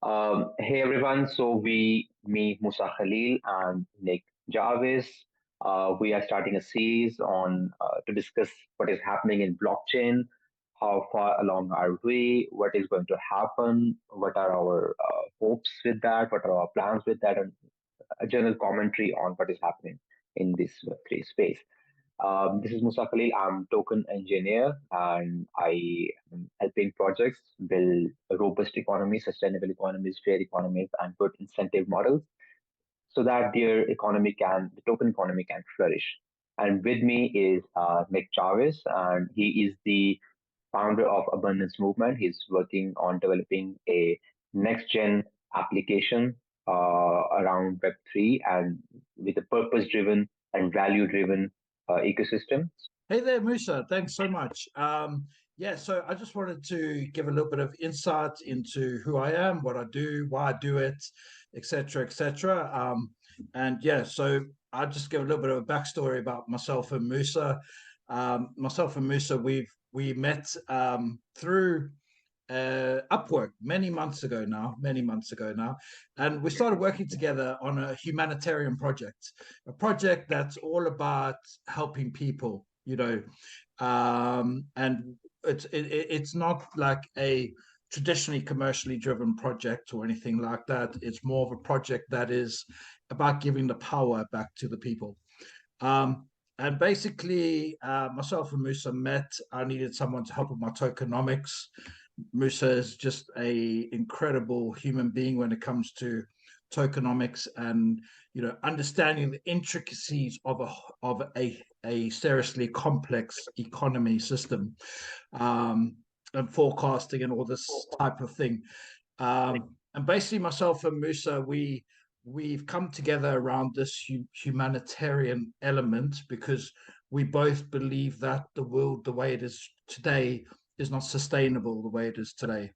Hey everyone, me, Musa Khalil, and Nick Jarvis, we are starting a series on to discuss what is happening in blockchain, how far along are we, what is going to happen, what are our hopes with that, what are our plans with that, and a general commentary on what is happening in this Web3 space. This is Musa Khalil. I'm token engineer and I am helping projects build a robust economies, sustainable economies, fair economies, and good incentive models so that the token economy can flourish. And with me is Nick Chavez, and he is the founder of Abundance Movement. He's working on developing a next gen application around Web3 and with a purpose driven and value driven ecosystem. Hey there, Moosa. Thanks so much. Yeah, so I just wanted to give a little bit of insight into who I am, what I do, why I do it, etc., etc. And yeah, so I'll just give a little bit of a backstory about myself and Moosa. Myself and Moosa, we met through Upwork many months ago now, and we started working together on a humanitarian project, a project that's all about helping people, and it's not like a traditionally commercially driven project or anything like that. It's more of a project that is about giving the power back to the people. And basically, myself and Musa met. I needed someone to help with my tokenomics. Musa is just a incredible human being when it comes to tokenomics and understanding the intricacies of a seriously complex economy system, and forecasting and all this type of thing. And basically, myself and Musa, we've come together around this humanitarian element because we both believe that the world, the way it is today, is not sustainable the way it is today.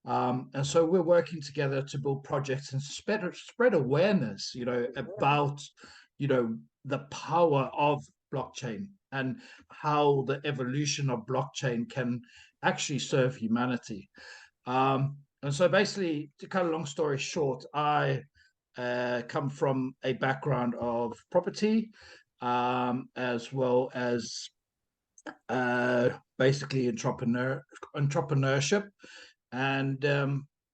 And so we're working together to build projects and spread awareness, about, the power of blockchain and how the evolution of blockchain can actually serve humanity. And so basically, to cut a long story short, I come from a background of property, as well as basically entrepreneurship, and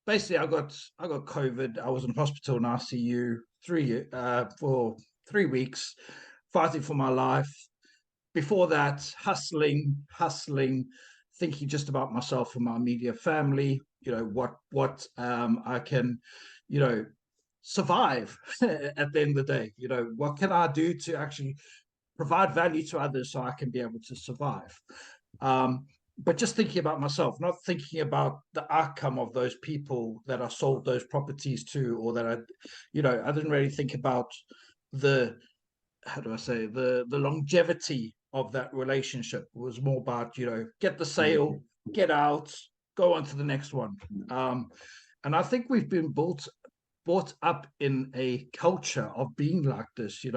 basically I got COVID. I was in hospital in ICU for 3 weeks, fighting for my life. Before that, hustling, thinking just about myself and my immediate family. What I can, you know, survive at the end of the day. What can I do to actually provide value to others so I can be able to survive. But just thinking about myself, not thinking about the outcome of those people that I sold those properties to, or that I didn't really think about the, how do I say, the longevity of that relationship. It was more about, get the sale, get out, go on to the next one. Um, and I think we've been brought up in a culture of being like this. It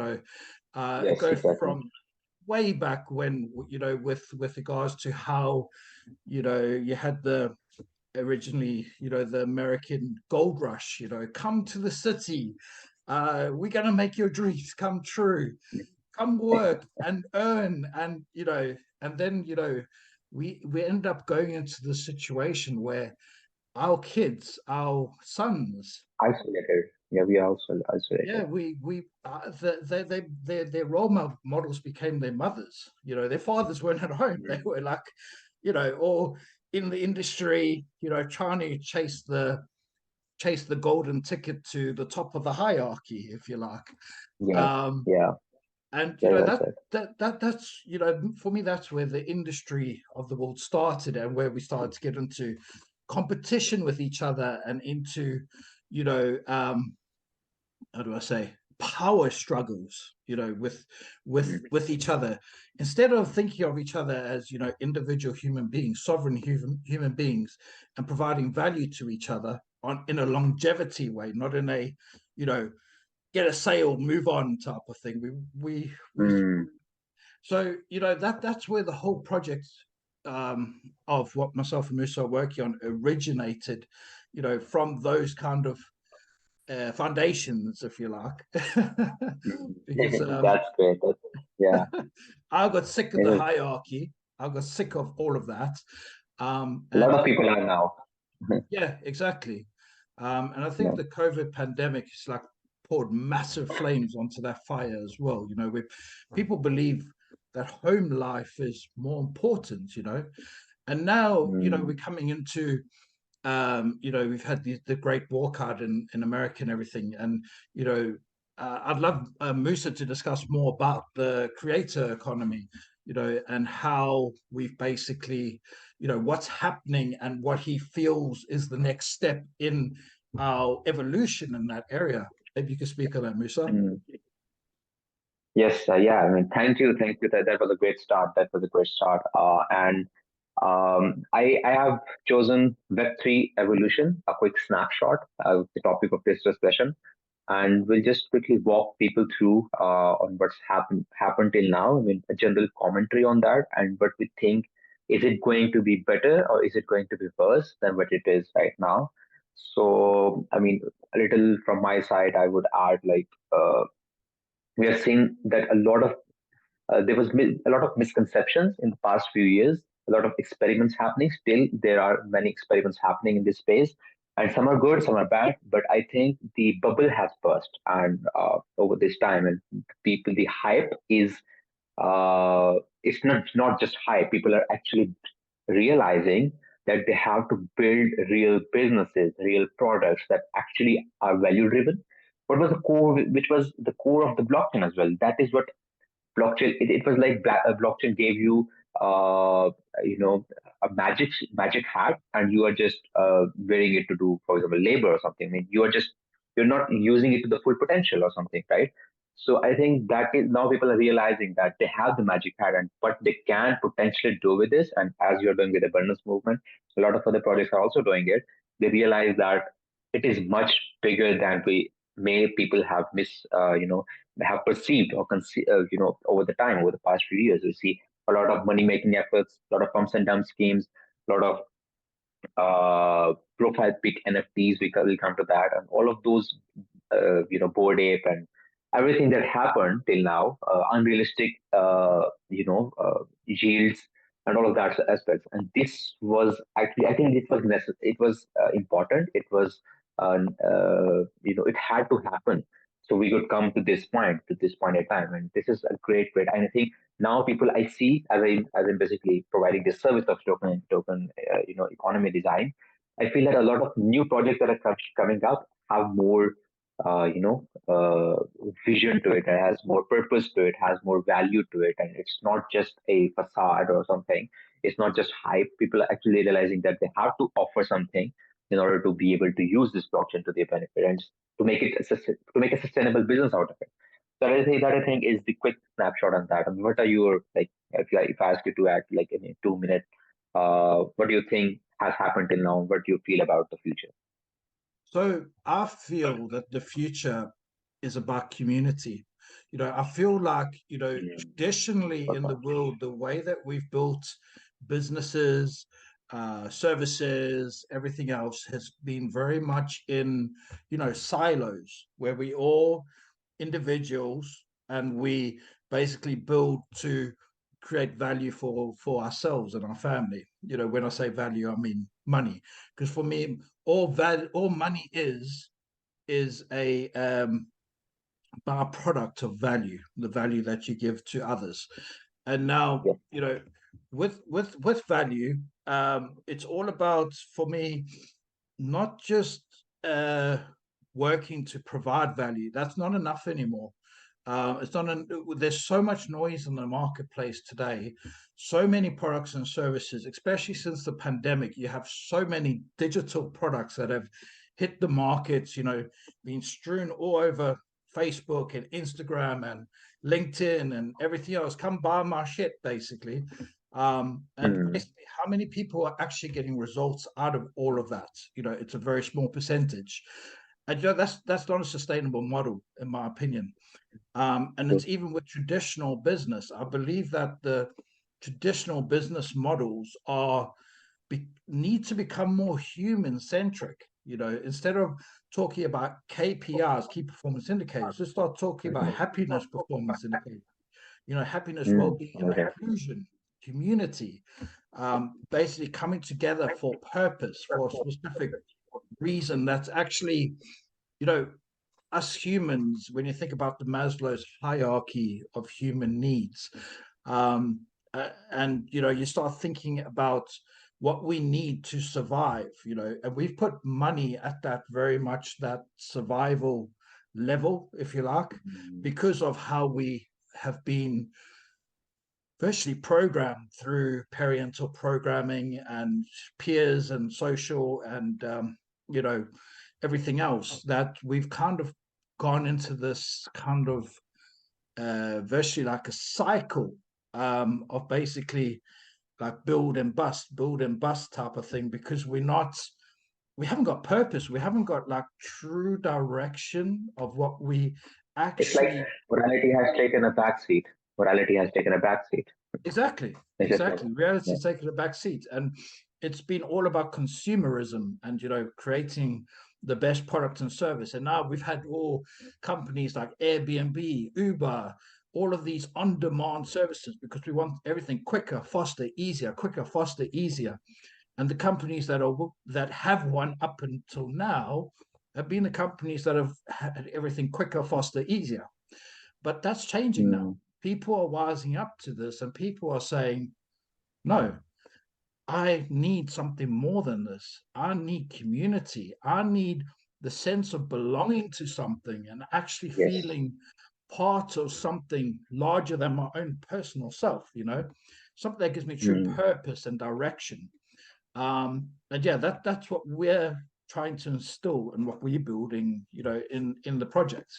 Yes, goes exactly. from way back when, with regards to how, you had the originally, the American gold rush, come to the city. We're going to make your dreams come true. Come work and earn. And then, we end up going into the situation where our kids, our sons, Isolated. Yeah, we are also yeah, isolated. we their role models became their mothers. Their fathers weren't at home. They were like, or in the industry, trying to chase the golden ticket to the top of the hierarchy, if you like. Yeah, um yeah, and very well said. that's, for me, that's where the industry of the world started, and where we started to get into competition with each other, and into, you know um how do I say, power struggles, with with each other, instead of thinking of each other as, individual human beings, sovereign human beings, and providing value to each other on in a longevity way, not in a, you know get a sale, move on type of thing. We Mm, So, that's where the whole project, of what myself and Musa are working on, originated. from those kind of foundations, if you like. Because That's great. Yeah, I got sick of it the is. hierarchy. I got sick of all of that. A And lot of people are now. yeah, exactly. And I think Yeah. the COVID pandemic is like poured massive flames onto that fire as well. Where people believe that home life is more important, and now, we're Mm, coming into, we've had the great walkout in America and everything. And, I'd love Moosa to discuss more about the creator economy, and how we've basically, what's happening and what he feels is the next step in our evolution in that area. Maybe you could speak on that, Moosa. mm. Yes, yeah. I mean, thank you. That was a great start. That was a great start. And I have chosen Web3 evolution, a quick snapshot of the topic of this discussion, and we'll just quickly walk people through on what's happened till now. I mean, a general commentary on that, and what we think. Is it going to be better or is it going to be worse than what it is right now? So, I mean, a little from my side, I would add like we are seeing that there was a lot of misconceptions in the past few years, a lot of experiments happening. Still, there are many experiments happening in this space, and some are good, some are bad. But I think the bubble has burst, and over this time, and the hype is it's not just hype. People are actually realizing that they have to build real businesses, real products that actually are value driven. What was the core, which was the core of the blockchain as well? That is what blockchain. It was like blockchain gave you, uh, you know, a magic hat, and you are just wearing it to do, for example, labor or something. I mean, you're not using it to the full potential or something, right? So I think that is now people are realizing that they have the magic hat and what they can potentially do with this. And as you're doing with the abundance movement, a lot of other projects are also doing it. They realize that it is much bigger than we may people have have perceived or over the time, over the past few years. We see a lot of money making efforts, a lot of pumps and dump schemes, a lot of profile pic NFTs. We'll come to that, and all of those, Bored Ape and everything that happened till now, unrealistic, yields and all of that aspects. And this was actually, I think, it was necessary. It was important. It was, it had to happen. So we could come to this point in time, and this is a great. And I think now people I see as I'm basically providing this service of token economy design. I feel that a lot of new projects that are coming up have more vision to it. It has more purpose to it, has more value to it, and it's not just a facade or something. It's not just hype. People are actually realizing that they have to offer something in order to be able to use this blockchain to their benefit and to make it to make a sustainable business out of it. So I think is the quick snapshot on that. And what are your like if I ask you to act like in a 2 minute, what do you think has happened till now? What do you feel about the future? So I feel that the future is about community. I feel like, Mm, traditionally in the perfect. world, the way that we've built businesses, services, everything else has been very much in, silos where we all individuals and we basically build to create value for ourselves and our family. When I say value, I mean money, because for me, all money is a byproduct of value, the value that you give to others. And now, Yes. with value, it's all about, for me, not just uh working to provide value. That's not enough anymore. It's not an, there's so much noise in the marketplace today, so many products and services, especially since the pandemic. You have so many digital products that have hit the markets, being strewn all over Facebook and Instagram and LinkedIn and everything else. Come buy my shit, basically. And Mm, basically, how many people are actually getting results out of all of that? It's a very small percentage. And that's not a sustainable model, in my opinion. And true. it's even with traditional business. I believe that the traditional business models need to become more human centric. instead of talking about KPIs, key performance indicators, let's start talking about happiness performance indicators, happiness, well-being, and Okay. inclusion, community, basically coming together for purpose, for a specific reason that's actually, you know, us humans, when you think about the Maslow's hierarchy of human needs, and you start thinking about what we need to survive, and we've put money at that very much that survival level, if you like, because of how we have been virtually programmed through parental programming and peers and social and you know everything else, that we've kind of gone into this kind of virtually like a cycle of basically like build and bust type of thing, because we haven't got purpose, we haven't got like true direction of what we It's like actually. morality has taken a backseat. Morality has taken a backseat. Exactly, It's just like, exactly. yeah. Reality's taken a back seat, and it's been all about consumerism and creating the best product and service. And now we've had all companies like Airbnb, Uber, all of these on-demand services because we want everything quicker, faster, easier, quicker, faster, easier. And the companies that have won up until now have been the companies that have had everything quicker, faster, easier. But that's changing now. Mm, People are wising up to this, and people are saying, no, I need something more than this. I need community. I need the sense of belonging to something and actually yes. feeling part of something larger than my own personal self, something that gives me true Mm, purpose and direction. And yeah, that's what we're trying to instill and what we're building, in the project.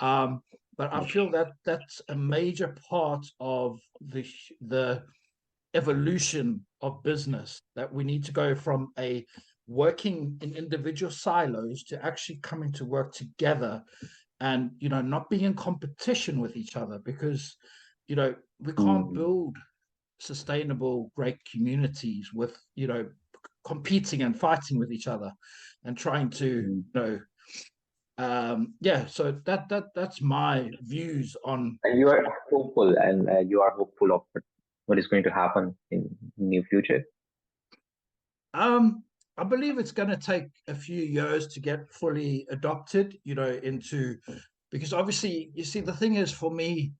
Um, but I yes. feel that that's a major part of the evolution of business, that we need to go from a working in individual silos to actually coming to work together, and not being in competition with each other, because we can't Mm, build sustainable great communities with competing and fighting with each other and trying to mm. yeah, so that's my views on. And you are hopeful, and you are hopeful of what is going to happen in near future. um I believe it's going to take a few years to get fully adopted, into, because obviously, you see, the thing is, for me,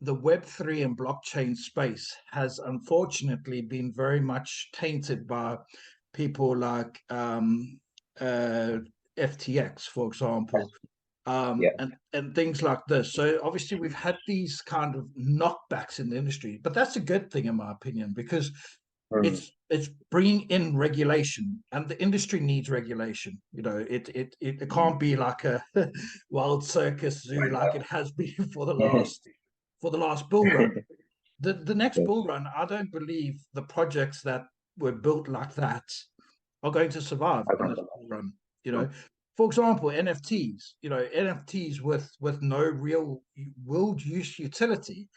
the Web3 and blockchain space has unfortunately been very much tainted by people like uh, FTX, for example, Yeah. and things like this. So obviously, we've had these kind of knockbacks in the industry, but that's a good thing, in my opinion, because Mm, it's bringing in regulation, and the industry needs regulation. It mm. can't be like a wild circus zoo like it has been for the last bull run. The next Yes. bull run, I don't believe the projects that were built like that are going to survive in this bull run. You know, for example, NFTs. NFTs with no real world use utility,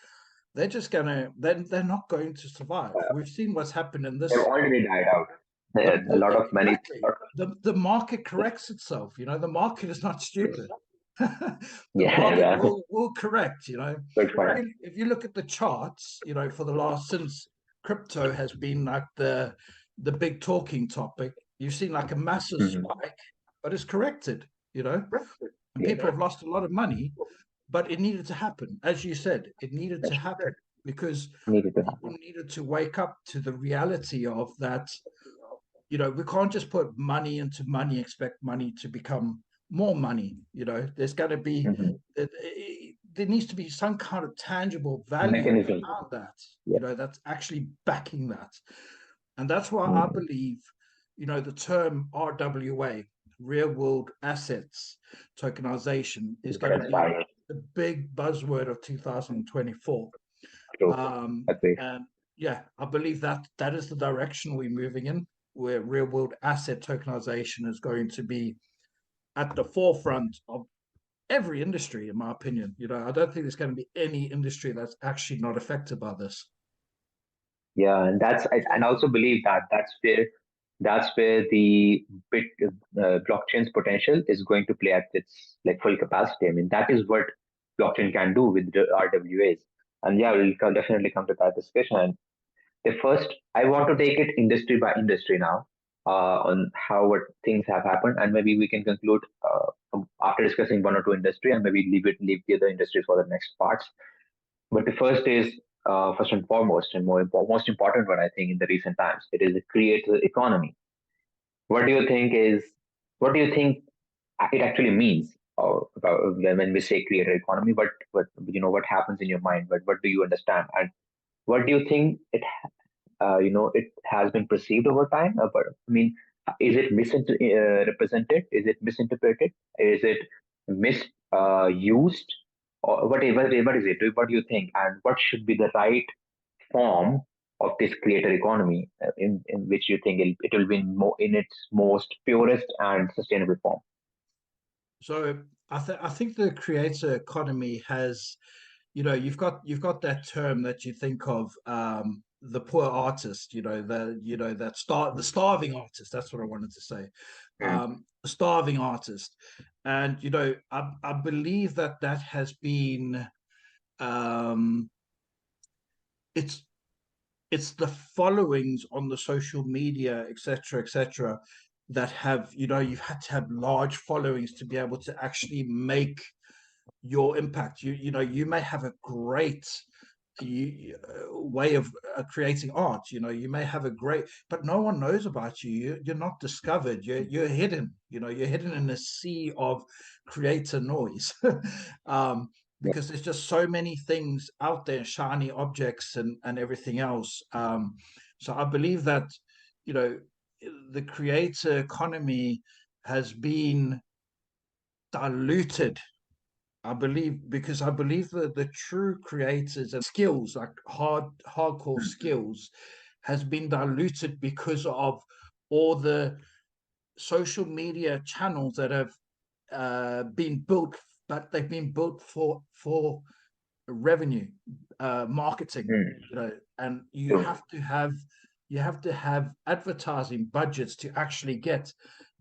they're just gonna they're not going to survive. We've seen what's happened in They've this. already died out. A lot of money. Exactly, the market corrects itself. The market is not stupid. The Yeah, market yeah. will correct. Good point. If you look at the charts, for the last, since crypto has been like the big talking topic, you've seen like a massive Mhm. spike, but it's corrected. And Yeah, people have lost a lot of money, but it needed to happen. As you said, it needed to happen because needed to people happen. needed to wake up to the reality of that. We can't just put money into money, expect money to become more money. There's going to be, Hmm. there needs to be some kind of tangible value Mechanism. behind that, Yeah. that's actually backing that. And that's why I Hmm. believe, the term RWA, real world assets tokenization, is going to That's be right. the big buzzword of 2024. True. Um, Agreed. and yeah, I believe that that is the direction we're moving in, where real world asset tokenization is going to be at the forefront of every industry, in my opinion. I don't think there's going to be any industry that's actually not affected by this. Yeah, and I also believe that that's where that's where the bit blockchain's potential is going to play at its like full capacity. I mean, that is what blockchain can do with the RWAs. And yeah, definitely come to that discussion. And the first, I want to take it industry by industry now, on how what things have happened, and maybe we can conclude after discussing one or two industry, and maybe leave the other industries for the next parts. But the first is, first and foremost, and most important one, I think, in the recent times, it is the creator economy. What do you think is, what do you think it actually means, when we say creator economy? What what happens in your mind? What do you understand, and what do you think it has been perceived over time? But I mean, is it misrepresented? Is it misinterpreted? Is it misused? Or whatever, what is it? What do you think? And what should be the right form of this creator economy, in which you think it will be in its most purest and sustainable form? So I think the creator economy has, you've got that term that you think of, the poor artist, the starving artist. That's what I wanted to say. Mm, The starving artist. And I believe that has been, um it's it's the followings on the social media, etc., that have, you've had to have large followings to be able to actually make your impact. You may have a great way of creating art. You may have a great, but no one knows about you. You're not discovered. You're hidden. You're hidden in a sea of creator noise. yeah. Because there's just so many things out there, shiny objects and everything else. So I believe that, you know the creator economy has been diluted. I believe, because I believe that the true creators and skills, like hardcore Mm, skills, has been diluted because of all the social media channels that have been built, but they've been built for revenue, marketing, mm. and True. you have to have advertising budgets to actually get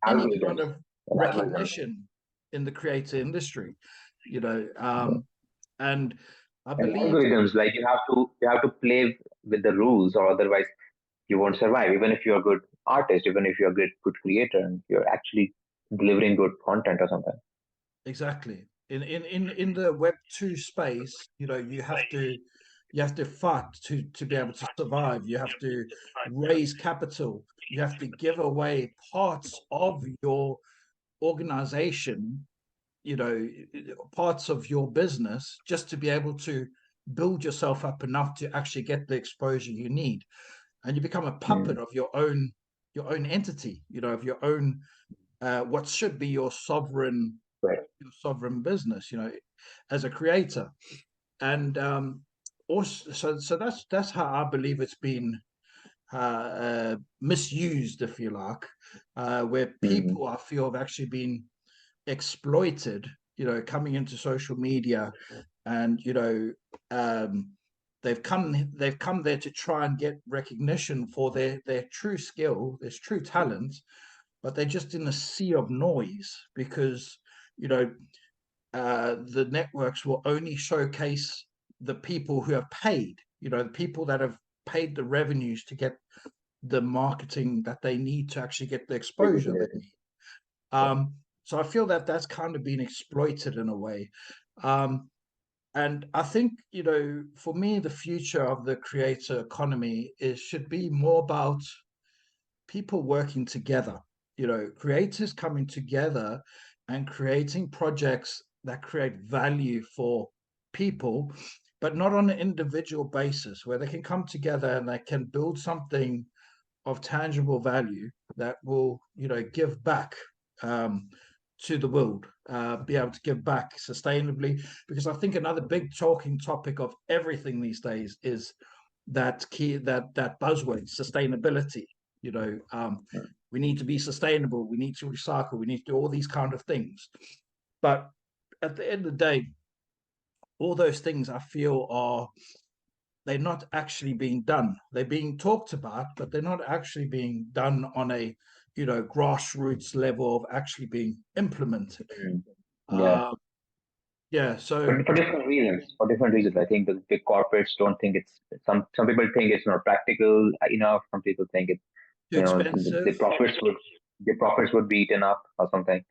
any kind Algorithms of and algorithms recognition in the creator industry. you know um and I and believe, algorithms, like you have to play with the rules, or otherwise you won't survive. Even if you're a good artist, even if you're a good creator, and you're actually delivering good content or something. exactly, in the Web 2 space, you have to fight to be able to survive. You have to raise capital. You have to give away parts of your organization, you know parts of your business, just to be able to build yourself up enough to actually get the exposure you need. And you become a puppet Mm, of your own entity, of your own, what should be right. your sovereign business, as a creator. And also, so that's how I believe it's been misused, if you like, where Mm, people, I feel, have actually been exploited, coming into social media. And um, they've come there to try and get recognition for their true skill, their true talent, but they're just in a sea of noise, because you know the networks will only showcase the people who have paid, the people that have paid the revenues to get the marketing that they need to actually get the exposure they need. So I feel that that's kind of been exploited in a way. Um, and I think, for me, the future of the creator economy is should be more about people working together, creators coming together and creating projects that create value for people, but not on an individual basis, where they can come together and they can build something of tangible value that will, give back, um, to the world, be able to give back sustainably. Because I think another big talking topic of everything these days is that buzzword, sustainability. You know, um, we need to be sustainable. We need to recycle. We need to do all these kind of things. But at the end of the day, all those things I feel are they're not actually being done. They're being talked about, but they're not actually being done on a grassroots level of actually being implemented. Mm. Yeah. Uh, yeah, so For different reasons. For different reasons, I think the big corporates don't think it's some people think it's not practical enough. Some people think it's too the expensive. profits would be eaten up or something.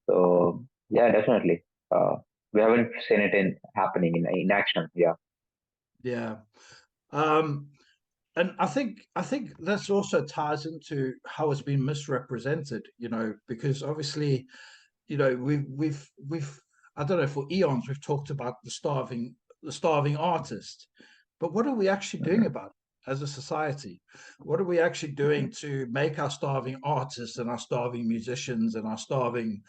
So yeah, definitely. Uh, we haven't seen it in happening in action. Yeah. Yeah. Um, and I think that's also ties into how it's been misrepresented, because obviously, we've I don't know, for eons we've talked about the starving artist, but what are we actually doing Mhm. about it as a society? What are we actually doing to make our starving artists and our starving musicians and our starving,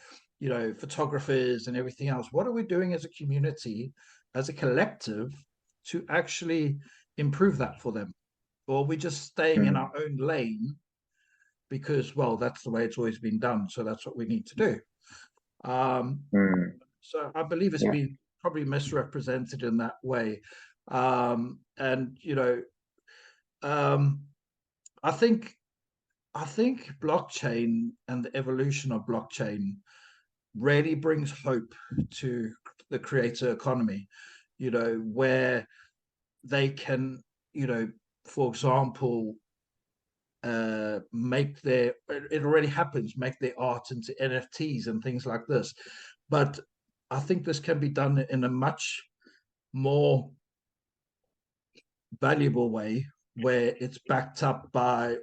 photographers and everything else? What are we doing as a community, as a collective, to actually improve that for them? Or are we just staying in our Mm. own lane because, well, that's the way it's always been done, so that's what we need to do? Um, Mm. so I believe it's Yeah. been probably misrepresented in that way. And um, I think I think blockchain and the evolution of blockchain really brings hope to the creator economy, where they can, you know, for example, make their it already happens, make their art into NFTs and things like this. But I think this can be done in a much more valuable way, where it's backed up by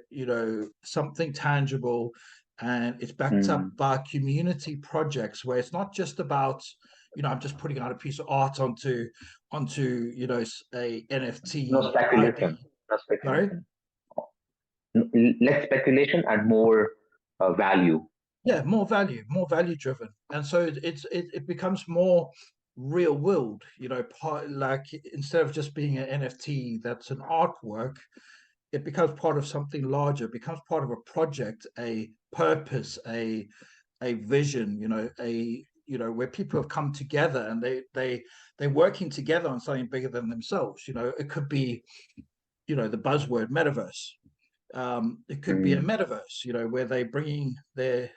something tangible, and it's backed up Mm. by community projects, where it's not just about I'm just putting out a piece of art onto a No NFT speculation. ID. No Sorry. speculation. Less speculation and more value. Yeah, more value driven, and so it becomes more real world, like, instead of just being an NFT that's an artwork, it becomes part of something larger, becomes part of a project, a purpose, a vision, where people have come together and they're working together on something bigger than themselves. It could be, the buzzword metaverse. It could be a Mm. metaverse, where they're bringing their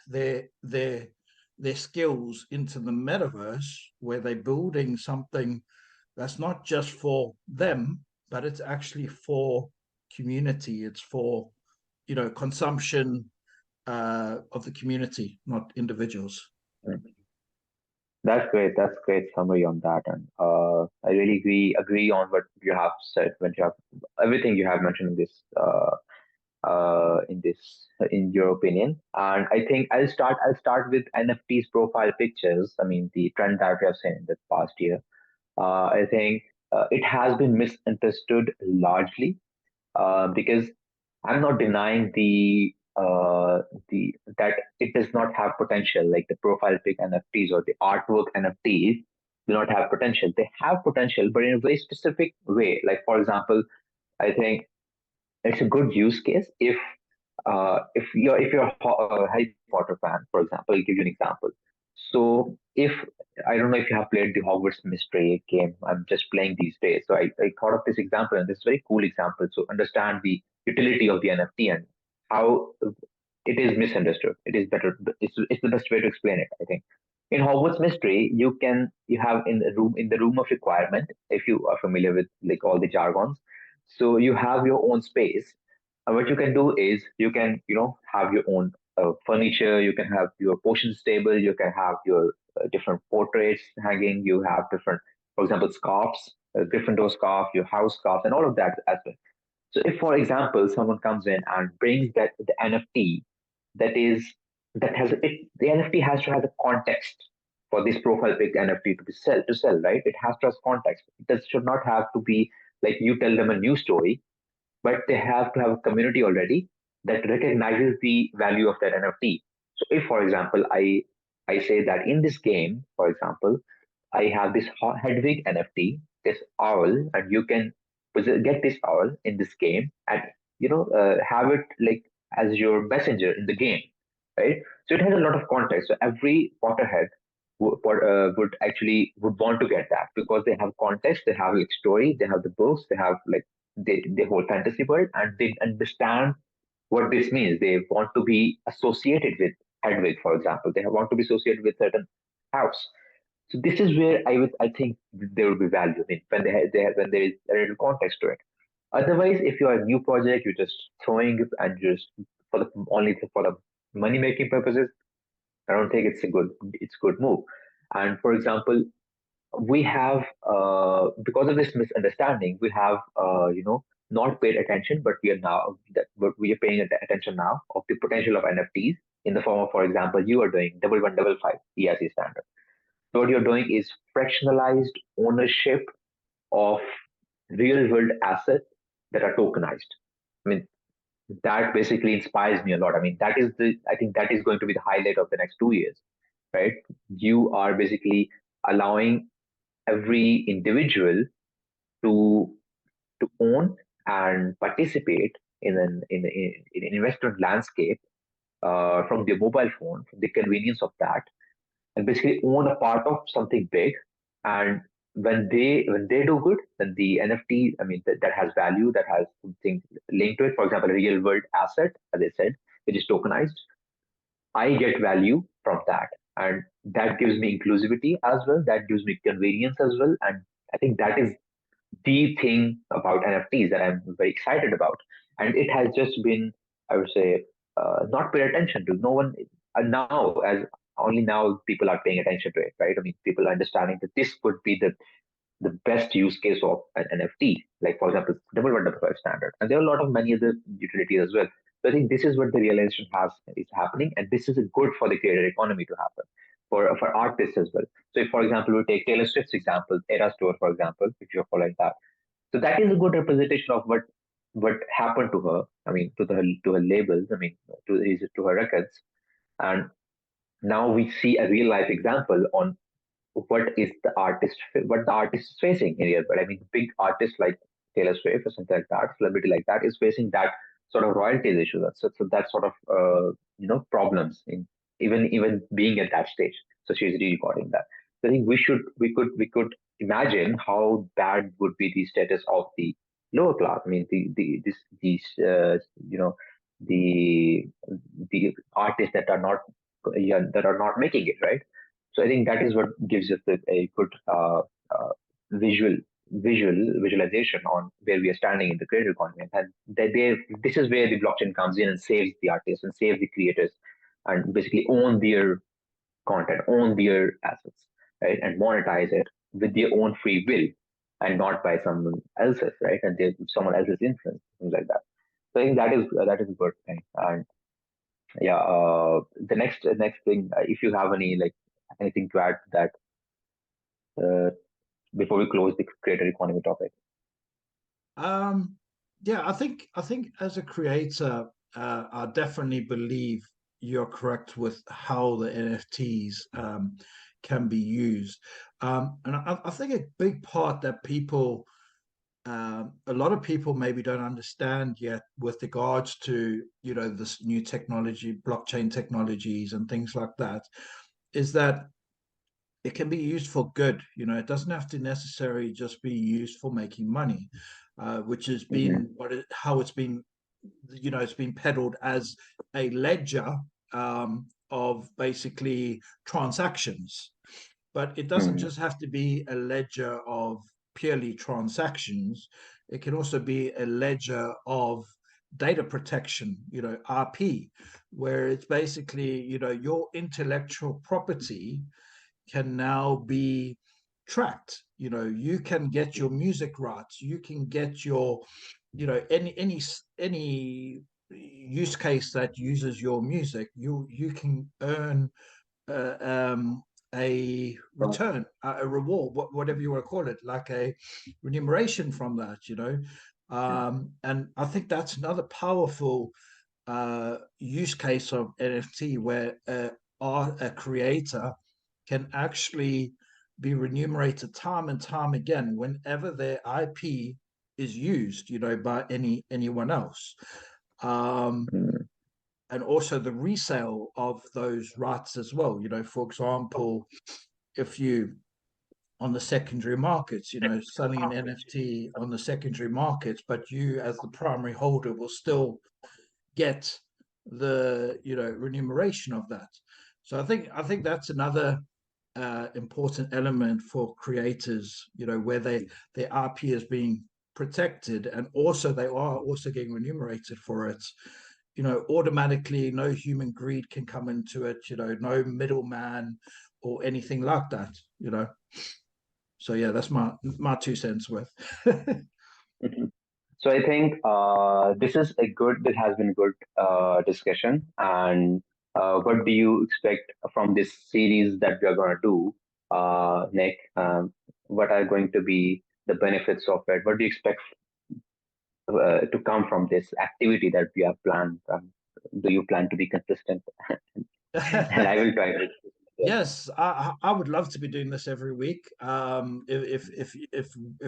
skills into the metaverse, where they're building something that's not just for them, but it's actually for community. It's for consumption of the community, not individuals. Mm. That's great. That's great summary on that, and I really agree on what you have said. When you have everything you have mentioned in your opinion, and I think I'll start with NFTs profile pictures. I mean, the trend that we have seen in the past year. I think it has been misunderstood largely because I'm not denying the that it does not have potential, like the profile pic NFTs or the artwork NFTs do not have potential. They have potential, but in a very specific way. Like, for example, I think it's a good use case if you're a Harry Potter fan, for example. I'll give you an example. So if I don't know if you have played the Hogwarts Mystery game, I'm just playing these days. So I thought of this example, and this is a very cool example. So understand the utility of the NFT and how it is misunderstood. It is better. It's the best way to explain it, I think. In Hogwarts Mystery, you have in the room of requirement, if you are familiar with like all the jargons. So you have your own space. And what you can do is you can have your own furniture. You can have your potions table. You can have your different portraits hanging. You have different, for example, scarves, Gryffindor scarf, your house scarf, and all of that as well. So if, for example, someone comes in and brings that the NFT that is that has it, the NFT has to have the context for this profile pic NFT to sell, right? It has to have context. It should not have to be like you tell them a new story, but they have to have a community already that recognizes the value of that NFT. So if, for example, I say that in this game, for example, I have this Hedwig NFT, this owl, and you can get this owl in this game and have it like as your messenger in the game, right? So it has a lot of context. So every Potterhead would actually would want to get that because they have context, they have like story, they have the books, they have like the whole fantasy world, and they understand what this means. They want to be associated with Hedwig, for example. They want to be associated with certain house. So this is where I think there will be value. I mean, when there is a little context to it. Otherwise, if you are a new project, you're just throwing it and just for the only for the money making purposes. I don't think it's a good move. And for example, we have because of this misunderstanding, we have not paid attention, but but we are paying attention now of the potential of NFTs in the form of, for example, you are doing 1155 ERC standard. So what you're doing is fractionalized ownership of real world assets that are tokenized. I mean, that basically inspires me a lot. I mean, I think that is going to be the highlight of the next 2 years, right? You are basically allowing every individual to own and participate in an investment landscape from their mobile phone, from the convenience of that, and basically own a part of something big. And when they do good, then the NFT, I mean, that has value, that has something linked to it. For example, a real world asset, as I said, which is tokenized. I get value from that, and that gives me inclusivity as well. That gives me convenience as well, and I think that is the thing about NFTs that I'm very excited about. And it has just been, I would say, not paid attention to. No one now, as only now people are paying attention to it, right? I mean, people are understanding that this could be the best use case of an NFT, like for example, 1155 standard. And there are a lot of many other utilities as well. So I think this is what the realization has is happening, and this is good for the creator economy to happen for artists as well. So if, for example, we take Taylor Swift's example, Eras Tour, for example, if you're following that, so that is a good representation of what happened to her. I mean, to her labels. I mean, to her records, and now we see a real life example on what the artist is facing in real world. I mean, big artists like Taylor Swift or something like that, celebrity like that, is facing that sort of royalties issue. So that sort of problems in even being at that stage. So she's re-recording that. So I think we could imagine how bad would be the status of the lower class. I mean, these you know the the artists that are not, yeah, that are not making it, right. So I think that is what gives us a good visual visualization on where we are standing in the creator economy. And this is where the blockchain comes in and saves the artists and saves the creators and basically own their content, own their assets, right, and monetize it with their own free will and not by someone else's, right, and someone else's influence, things like that. So I think that is a good thing. And yeah, the next thing, if you have any like anything to add to that, uh, before we close the creator economy topic. Um, yeah, I think as a creator, I definitely believe you're correct with how the NFTs can be used, and I think a big part that a lot of people maybe don't understand yet with regards to this new technology, blockchain technologies, and things like that, is that it can be used for good. It doesn't have to necessarily just be used for making money, which has Hmm. been how it's been. It's been peddled as a ledger of basically transactions, but it doesn't Hmm. just have to be a ledger of purely transactions. It can also be a ledger of data protection, RP, where it's basically, your intellectual property can now be tracked. You can get your music rights, you can get your, any use case that uses your music, you can earn uh, um, a return, a reward, whatever you want to call it, like a remuneration from that. And I think that's another powerful use case of NFT where a creator can actually be remunerated time and time again whenever their IP is used, by anyone else. Um, Hmm. and also the resale of those rights as well. For example, if you on the secondary markets, selling an NFT on the secondary markets, but you as the primary holder will still get the remuneration of that. So I think that's another important element for creators, where their IP is being protected, and also they are also getting remunerated for it. Automatically, no human greed can come into it. No middleman or anything like that. So yeah, that's my 2 cents worth. Mhm. So I think this has been a good discussion. And what do you expect from this series that we are going to do, Nick? What are going to be the benefits of it? What do you expect to come from this activity that we have planned? Do you plan to be consistent? And I will try to. Yeah. Yes, I would love to be doing this every week. If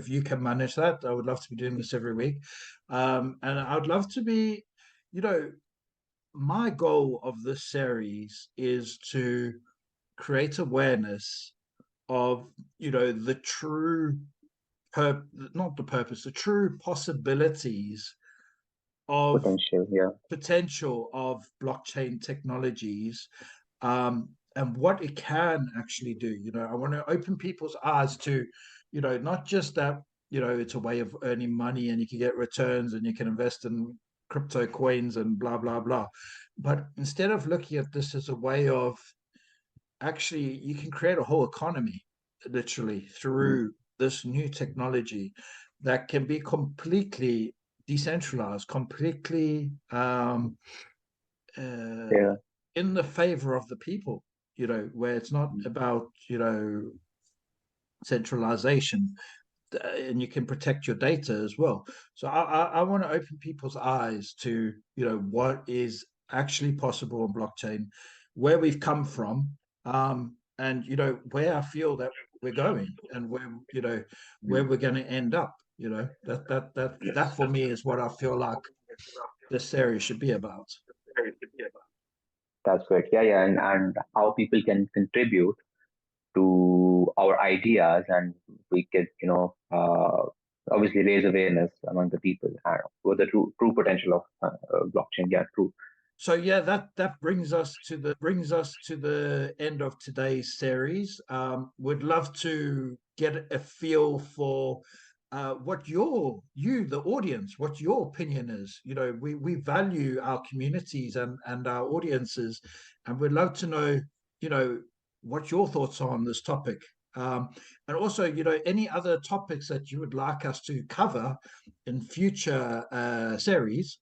you can manage that, I would love to be doing this every week. And I would love to be, you know, my goal of this series is to create awareness of, the true not the purpose, the true possibilities of Potential, yeah. potential of blockchain technologies, and what it can actually do. I want to open people's eyes to, not just that, it's a way of earning money and you can get returns and you can invest in crypto coins and blah, blah, blah. But instead of looking at this as a way of actually, you can create a whole economy literally Mm. through this new technology that can be completely decentralized, completely uh, Yeah. in the favor of the people, where it's not Mm. about, centralization, and you can protect your data as well. So I want to open people's eyes to, what is actually possible on blockchain, where we've come from, and, where I feel that we're going, and where Mm. we're going to end up. That for me is what I feel like this series should be about. That's great. Yeah, yeah, and how people can contribute to our ideas, and we could, obviously raise awareness among the people with the true potential of blockchain. Yeah, true. So yeah, that brings us to the end of today's series. Would love to get a feel for what the audience, what your opinion is. We value our communities and our audiences, and we'd love to know, you know, what your thoughts are on this topic. Um, and also, any other topics that you would like us to cover in future series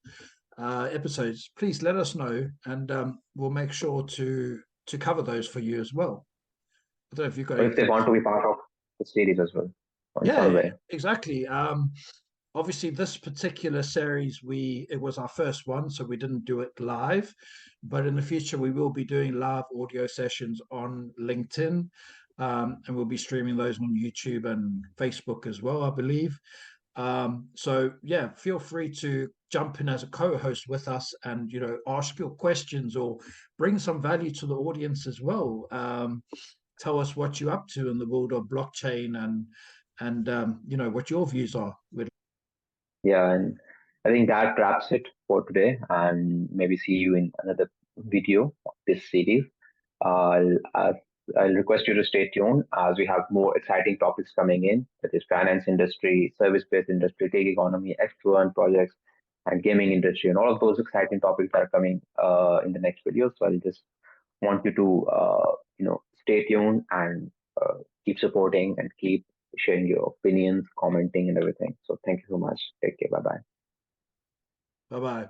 episodes, please let us know, and we'll make sure to cover those for you as well. I don't know if you've got Or if they anything. want to be part of the series as well, in some Yeah, way. exactly. Obviously, this particular series, it was our first one, so we didn't do it live. But in the future, we will be doing live audio sessions on LinkedIn, and we'll be streaming those on YouTube and Facebook as well, I believe. So yeah, feel free to jump in as a co-host with us, and ask your questions or bring some value to the audience as well. Tell us what you're up to in the world of blockchain, and what your views are. Yeah, and I think that wraps it for today. And maybe see you in another video of this series. I'll request you to stay tuned as we have more exciting topics coming in, such as finance industry, service-based industry, gig economy, X1 projects, and gaming industry, and all of those exciting topics are coming in the next video. So I'll just want you to stay tuned and keep supporting and keep sharing your opinions, commenting, and everything. So thank you so much. Take care. Bye bye. Bye bye.